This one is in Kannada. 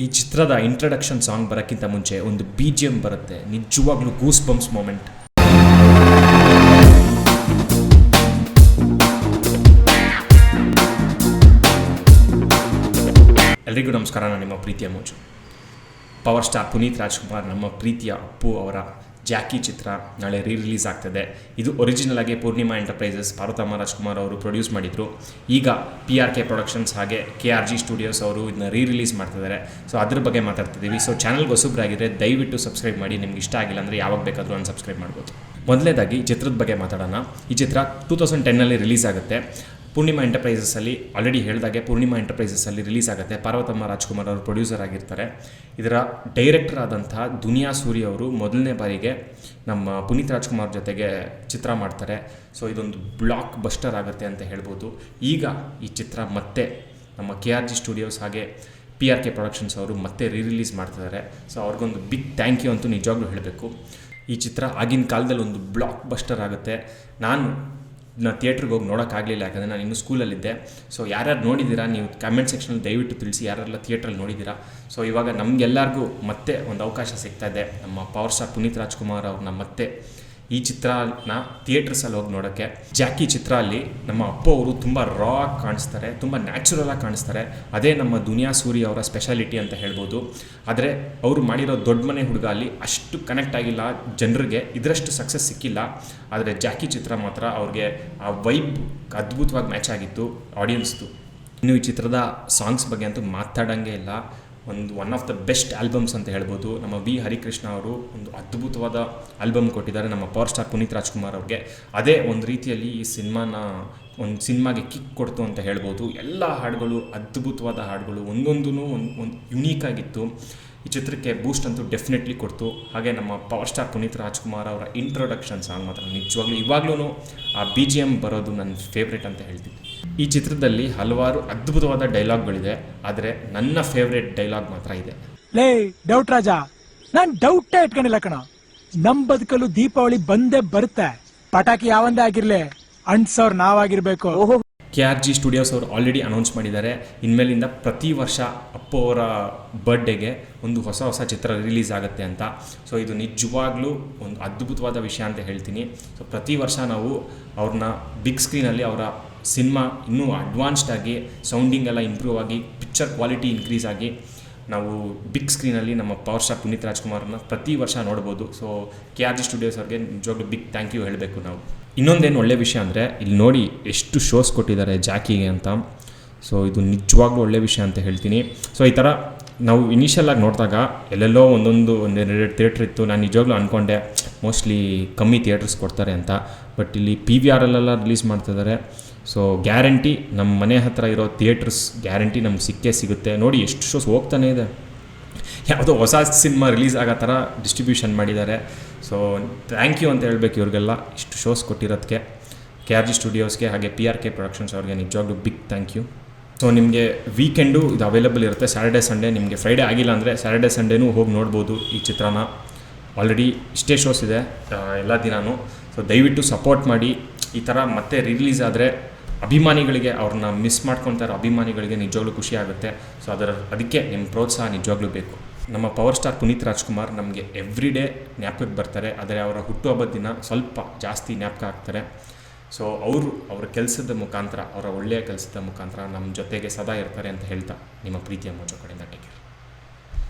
ಈ ಚಿತ್ರದ ಇಂಟ್ರಡಕ್ಷನ್ ಸಾಂಗ್ ಬರೋಕ್ಕಿಂತ ಮುಂಚೆ ಒಂದು BGM ಬರುತ್ತೆ, ನಿಜವಾಗ್ಲೂ ಗೂಸ್ ಬಂಪ್ಸ್ ಮೂಮೆಂಟ್. ಎಲ್ರಿಗೂ ನಮಸ್ಕಾರ, ನಾನು ನಿಮ್ಮ ಪ್ರೀತಿಯ ಮೋಜು. ಪವರ್ ಸ್ಟಾರ್ ಪುನೀತ್ ರಾಜ್ಕುಮಾರ್, ನಮ್ಮ ಪ್ರೀತಿಯ ಅಪ್ಪು ಅವರ ಜಾಕಿ ಚಿತ್ರ ನಾಳೆ ರಿಲೀಸ್ ಆಗ್ತದೆ. ಇದು ಒರಿಜಿನಲ್ ಆಗಿ ಪೂರ್ಣಿಮಾ ಎಂಟರ್ಪ್ರೈಸಸ್ ಪಾರ್ವತಮ್ಮ ರಾಜ್ಕುಮಾರ್ ಅವರು ಪ್ರೊಡ್ಯೂಸ್ ಮಾಡಿದರು. ಈಗ PRK ಪ್ರೊಡಕ್ಷನ್ಸ್ ಹಾಗೆ KRG ಸ್ಟುಡಿಯೋಸ್ ಅವರು ಇದನ್ನ ರಿಲೀಸ್ ಮಾಡ್ತಿದ್ದಾರೆ. ಸೊ ಅದ್ರ ಬಗ್ಗೆ ಮಾತಾಡ್ತಿದ್ದೀವಿ. ಸೊ ಚಾನಲ್ಗೆ ಹೊಸಬ್ರಾಗಿದ್ದರೆ ದಯವಿಟ್ಟು ಸಬ್ಸ್ಕ್ರೈಬ್ ಮಾಡಿ. ನಿಮ್ಗೆ ಇಷ್ಟ ಆಗಿಲ್ಲ ಅಂದರೆ ಯಾವಾಗ ಬೇಕಾದರೂ ಅನ್ಸಬ್ಸ್ಕ್ರೈಬ್ ಮಾಡ್ಬೋದು. ಮೊದಲನೇದಾಗಿ ಚಿತ್ರದ ಬಗ್ಗೆ ಮಾತಾಡೋಣ. ಈ ಚಿತ್ರ 2010ನಲ್ಲಿ ರಿಲೀಸ್ ಆಗುತ್ತೆ. ಪೂರ್ಣಿಮಾ ಎಂಟರ್ಪ್ರೈಸಸ್ಸಲ್ಲಿ ಆಲ್ರೆಡಿ ಹೇಳಿದಾಗೆ ಪೂರ್ಣಿಮಾ ಎಂಟರ್ಪ್ರೈಸಸ್ಸಲ್ಲಿ ರಿಲೀಸ್ ಆಗುತ್ತೆ. ಪಾರ್ವತಮ್ಮ ರಾಜ್ಕುಮಾರ್ ಅವರು ಪ್ರೊಡ್ಯೂಸರ್ ಆಗಿರ್ತಾರೆ. ಇದರ ಡೈರೆಕ್ಟರ್ ಆದಂತಹ ದುನಿಯಾ ಸೂರಿ ಅವರು ಮೊದಲನೇ ಬಾರಿಗೆ ನಮ್ಮ ಪುನೀತ್ ರಾಜ್ಕುಮಾರ್ ಜೊತೆಗೆ ಚಿತ್ರ ಮಾಡ್ತಾರೆ. ಸೊ ಇದೊಂದು ಬ್ಲಾಕ್ ಬಸ್ಟರ್ ಆಗುತ್ತೆ ಅಂತ ಹೇಳ್ಬೋದು. ಈಗ ಈ ಚಿತ್ರ ಮತ್ತೆ ನಮ್ಮ KRG ಸ್ಟುಡಿಯೋಸ್ ಹಾಗೆ PRK ಪ್ರೊಡಕ್ಷನ್ಸ್ ಅವರು ಮತ್ತೆ ರಿಲೀಸ್ ಮಾಡ್ತಿದ್ದಾರೆ. ಸೊ ಅವ್ರಿಗೊಂದು ಬಿಗ್ ಥ್ಯಾಂಕ್ ಯು ಅಂತೂ ನಿಜವಾಗ್ಲೂ ಹೇಳಬೇಕು. ಈ ಚಿತ್ರ ಆಗಿನ ಕಾಲದಲ್ಲಿ ಒಂದು ಬ್ಲಾಕ್ ಬಸ್ಟರ್ ಆಗುತ್ತೆ. ನಾನು ಥಿಯೇಟ್ರಿಗೆ ಹೋಗಿ ನೋಡೋಕ್ಕಾಗಲಿಲ್ಲ, ಯಾಕಂದರೆ ನಾನು ಇನ್ನೂ ಸ್ಕೂಲಲ್ಲಿದ್ದೆ. ಸೊ ಯಾರ್ಯಾರು ನೋಡಿದ್ದೀರಾ ನೀವು ಕಮೆಂಟ್ ಸೆಕ್ಷನಲ್ಲಿ ದಯವಿಟ್ಟು ತಿಳಿಸಿ, ಯಾರೆಲ್ಲ ಥಿಯೇಟ್ರಲ್ಲಿ ನೋಡಿದ್ದೀರಾ. ಸೊ ಇವಾಗ ನಮಗೆಲ್ಲರಿಗೂ ಮತ್ತೆ ಒಂದು ಅವಕಾಶ ಸಿಗ್ತಾಯಿದೆ. ನಮ್ಮ ಪವರ್ ಸ್ಟಾರ್ ಪುನೀತ್ ರಾಜ್ಕುಮಾರ್ ಅವ್ರನ್ನ ಮತ್ತೆ ಈ ಚಿತ್ರನ ಥಿಯೇಟರ್ಸಲ್ಲಿ ಹೋಗಿ ನೋಡೋಕ್ಕೆ. ಜಾಕಿ ಚಿತ್ರ ಅಲ್ಲಿ ನಮ್ಮ ಅಪ್ಪ ಅವರು ತುಂಬ ರಾ ಆಗಿ ಕಾಣಿಸ್ತಾರೆ, ತುಂಬ ನ್ಯಾಚುರಲಾಗಿ ಕಾಣಿಸ್ತಾರೆ. ಅದೇ ನಮ್ಮ ದುನಿಯಾ ಸೂರಿ ಅವರ ಸ್ಪೆಷಾಲಿಟಿ ಅಂತ ಹೇಳ್ಬೋದು. ಆದರೆ ಅವರು ಮಾಡಿರೋ ದೊಡ್ಡ ಮನೆ ಹುಡುಗ ಅಲ್ಲಿ ಅಷ್ಟು ಕನೆಕ್ಟ್ ಆಗಿಲ್ಲ ಜನರಿಗೆ, ಇದರಷ್ಟು ಸಕ್ಸಸ್ ಸಿಕ್ಕಿಲ್ಲ. ಆದರೆ ಜಾಕಿ ಚಿತ್ರ ಮಾತ್ರ ಅವ್ರಿಗೆ ಆ ವೈಬ್ ಅದ್ಭುತವಾಗಿ ಮ್ಯಾಚ್ ಆಗಿತ್ತು ಆಡಿಯನ್ಸ್ದು. ಇನ್ನು ಈ ಚಿತ್ರದ ಸಾಂಗ್ಸ್ ಬಗ್ಗೆ ಅಂತೂ ಮಾತಾಡೋಂಗೆ ಇಲ್ಲ. One of the best albums ಅಂತ ಹೇಳ್ಬೋದು. ನಮ್ಮ V ಹರಿಕೃಷ್ಣ ಅವರು ಒಂದು ಅದ್ಭುತವಾದ ಆಲ್ಬಮ್ ಕೊಟ್ಟಿದ್ದಾರೆ ನಮ್ಮ ಪವರ್ ಸ್ಟಾರ್ ಪುನೀತ್ ರಾಜ್ಕುಮಾರ್ ಅವ್ರಿಗೆ. ಅದೇ ಒಂದು ರೀತಿಯಲ್ಲಿ ಈ ಸಿನಿಮಾಗೆ ಕಿಕ್ ಕೊಡ್ತು ಅಂತ ಹೇಳ್ಬೋದು. ಎಲ್ಲ ಹಾಡುಗಳು ಅದ್ಭುತವಾದ ಹಾಡುಗಳು, ಒಂದೊಂದೂ ಒಂದು ಯುನೀಕ್ ಆಗಿತ್ತು. ಈ ಚಿತ್ರಕ್ಕೆ ಬೂಸ್ಟ್ ಅಂತೂ ಡೆಫಿನೆಟ್ಲಿ ಕೊಡ್ತು. ಹಾಗೆ ನಮ್ಮ ಪವರ್ ಸ್ಟಾರ್ ಪುನೀತ್ ರಾಜ್ಕುಮಾರ್ ಅವರ ಇಂಟ್ರೊಡಕ್ಷನ್ ಸಾಂಗ್ ಮಾತ್ರ ನಿಜವಾಗ್ಲೂ ಇವಾಗ್ಲೂ ಆ BGM ಬರೋದು ನನ್ನ ಫೇವ್ರೇಟ್ ಅಂತ ಹೇಳ್ತೀನಿ. ಈ ಚಿತ್ರದಲ್ಲಿ ಹಲವಾರು ಅದ್ಭುತವಾದ ಡೈಲಾಗ್ಗಳಿದೆ, ಆದರೆ ನನ್ನ ಫೇವ್ರೇಟ್ ಡೈಲಾಗ್ ಮಾತ್ರ ಇದೆ. ಲೇ ಡೌಟ್ ರಾಜ, ನಾನ್ ಡೌಟೇ ಇಟ್ಕೊಂಡಿಲ್ಲ ಕಣ. ನಮ್ ಬದುಕಲು ದೀಪಾವಳಿ ಬಂದೇ ಬರುತ್ತೆ. ಪಟಾಕಿ ಯಾವಂದೇ ಆಗಿರ್ಲಿ, ಅಣ್ಸವ್ರು ನಾವಾಗಿರ್ಬೇಕು. KRG ಸ್ಟುಡಿಯೋಸ್ ಅವರು ಆಲ್ರೆಡಿ ಅನೌನ್ಸ್ ಮಾಡಿದ್ದಾರೆ, ಇನ್ಮೇಲಿಂದ ಪ್ರತಿ ವರ್ಷ ಅಪ್ಪು ಅವರ ಬರ್ಡೇಗೆ ಒಂದು ಹೊಸ ಚಿತ್ರ ರಿಲೀಸ್ ಆಗುತ್ತೆ ಅಂತ. ಸೊ ಇದು ನಿಜವಾಗ್ಲೂ ಒಂದು ಅದ್ಭುತವಾದ ವಿಷಯ ಅಂತ ಹೇಳ್ತೀನಿ. ಸೊ ಪ್ರತಿ ವರ್ಷ ನಾವು ಅವ್ರನ್ನ ಬಿಗ್ ಸ್ಕ್ರೀನಲ್ಲಿ ಅವರ ಸಿನಿಮಾ ಇನ್ನೂ ಅಡ್ವಾನ್ಸ್ಡ್ ಆಗಿ ಸೌಂಡಿಂಗ್ ಎಲ್ಲ ಇಂಪ್ರೂವ್ ಆಗಿ ಪಿಕ್ಚರ್ ಕ್ವಾಲಿಟಿ ಇನ್ಕ್ರೀಸ್ ಆಗಿ ನಾವು ಬಿಗ್ ಸ್ಕ್ರೀನಲ್ಲಿ ನಮ್ಮ ಪವರ್ ಸ್ಟಾರ್ ಪುನೀತ್ ರಾಜ್ಕುಮಾರ್ನ ಪ್ರತಿ ವರ್ಷ ನೋಡ್ಬೋದು. ಸೊ KRG ಸ್ಟುಡಿಯೋಸ್ ಅವ್ರಿಗೆ ನಿಜವಾಗ್ಲೂ ಬಿಗ್ ಥ್ಯಾಂಕ್ ಯು ಹೇಳಬೇಕು ನಾವು. ಇನ್ನೊಂದೇನು ಒಳ್ಳೆ ವಿಷಯ ಅಂದರೆ ಇಲ್ಲಿ ನೋಡಿ ಎಷ್ಟು ಶೋಸ್ ಕೊಟ್ಟಿದ್ದಾರೆ ಜಾಕಿಗೆ ಅಂತ. ಸೊ ಇದು ನಿಜವಾಗ್ಲೂ ಒಳ್ಳೆ ವಿಷಯ ಅಂತ ಹೇಳ್ತೀನಿ. ಸೊ ಈ ಥರ ನಾವು ಇನಿಷಿಯಲಾಗಿ ನೋಡಿದಾಗ ಎಲ್ಲೆಲ್ಲೋ ಒಂದೆರಡು ಥಿಯೇಟ್ರ್ ಇತ್ತು. ನಾನು ನಿಜವಾಗ್ಲೂ ಅಂದ್ಕೊಂಡೆ ಮೋಸ್ಟ್ಲಿ ಕಮ್ಮಿ ಥಿಯೇಟರ್ಸ್ ಕೊಡ್ತಾರೆ ಅಂತ. ಬಟ್ ಇಲ್ಲಿ PVRಲ್ಲೆಲ್ಲ ರಿಲೀಸ್ ಮಾಡ್ತಿದ್ದಾರೆ. ಸೊ ಗ್ಯಾರಂಟಿ ನಮ್ಮ ಮನೆ ಹತ್ರ ಇರೋ ಥಿಯೇಟರ್ಸ್ ಗ್ಯಾರಂಟಿ ನಮ್ಗೆ ಸಿಗುತ್ತೆ. ನೋಡಿ ಎಷ್ಟು ಶೋಸ್ ಹೋಗ್ತಾನೆ ಇದೆ. ಯಾವುದೋ ಹೊಸ ಸಿನಿಮಾ ರಿಲೀಸ್ ಆಗೋ ಥರ ಡಿಸ್ಟ್ರಿಬ್ಯೂಷನ್ ಮಾಡಿದ್ದಾರೆ. ಸೊ ಥ್ಯಾಂಕ್ ಯು ಅಂತ ಹೇಳಬೇಕು ಇವ್ರಿಗೆಲ್ಲ ಇಷ್ಟು ಶೋಸ್ ಕೊಟ್ಟಿರೋದಕ್ಕೆ. KRG ಸ್ಟುಡಿಯೋಸ್ಗೆ ಹಾಗೆ PRK ಪ್ರೊಡಕ್ಷನ್ಸ್ ಅವ್ರಿಗೆ ನಿಜವಾಗ್ಲೂ ಬಿಗ್ ಥ್ಯಾಂಕ್ ಯು. ಸೊ ನಿಮಗೆ ವೀಕೆಂಡು ಇದು ಅವೈಲೇಬಲ್ ಇರುತ್ತೆ, ಸ್ಯಾಟರ್ಡೆ ಸಂಡೇ. ನಿಮಗೆ ಫ್ರೈಡೇ ಆಗಿಲ್ಲ ಅಂದರೆ ಸ್ಯಾಟರ್ಡೆ ಸಂಡೇನೂ ಹೋಗಿ ನೋಡ್ಬೋದು ಈ ಚಿತ್ರನ. ಆಲ್ರೆಡಿ ಇಷ್ಟೇ ಶೋಸ್ ಇದೆ ಎಲ್ಲ ದಿನಾನು. ಸೊ ದಯವಿಟ್ಟು ಸಪೋರ್ಟ್ ಮಾಡಿ. ಈ ಥರ ಮತ್ತೆ ರಿಲೀಸ್ ಆದರೆ ಅಭಿಮಾನಿಗಳಿಗೆ, ಅವ್ರನ್ನ ಮಿಸ್ ಮಾಡ್ಕೊತಾರೆ ಅಭಿಮಾನಿಗಳಿಗೆ ನಿಜವಾಗ್ಲೂ ಖುಷಿ ಆಗುತ್ತೆ. ಸೊ ಅದಕ್ಕೆ ನಿಮ್ಮ ಪ್ರೋತ್ಸಾಹ ನಿಜವಾಗ್ಲೂ ಬೇಕು. ನಮ್ಮ ಪವರ್ ಸ್ಟಾರ್ ಪುನೀತ್ ರಾಜ್ಕುಮಾರ್ ನಮಗೆ ಎವ್ರಿ ಡೇ ಜ್ಞಾಪಕಕ್ಕೆ ಬರ್ತಾರೆ, ಆದರೆ ಅವರ ಹುಟ್ಟುಹಬ್ಬದ ದಿನ ಸ್ವಲ್ಪ ಜಾಸ್ತಿ ಜ್ಞಾಪಕ ಆಗ್ತಾರೆ. ಸೊ ಅವರ ಕೆಲಸದ ಮುಖಾಂತರ, ಅವರ ಒಳ್ಳೆಯ ಕೆಲಸದ ಮುಖಾಂತರ ನಮ್ಮ ಜೊತೆಗೆ ಸದಾ ಇರ್ತಾರೆ ಅಂತ ಹೇಳ್ತಾ ನಿಮ್ಮ ಪ್ರೀತಿಯ ಮೋಜು ಕಡೆಯಿಂದ ಟೇಕ್ ಕೇರ್.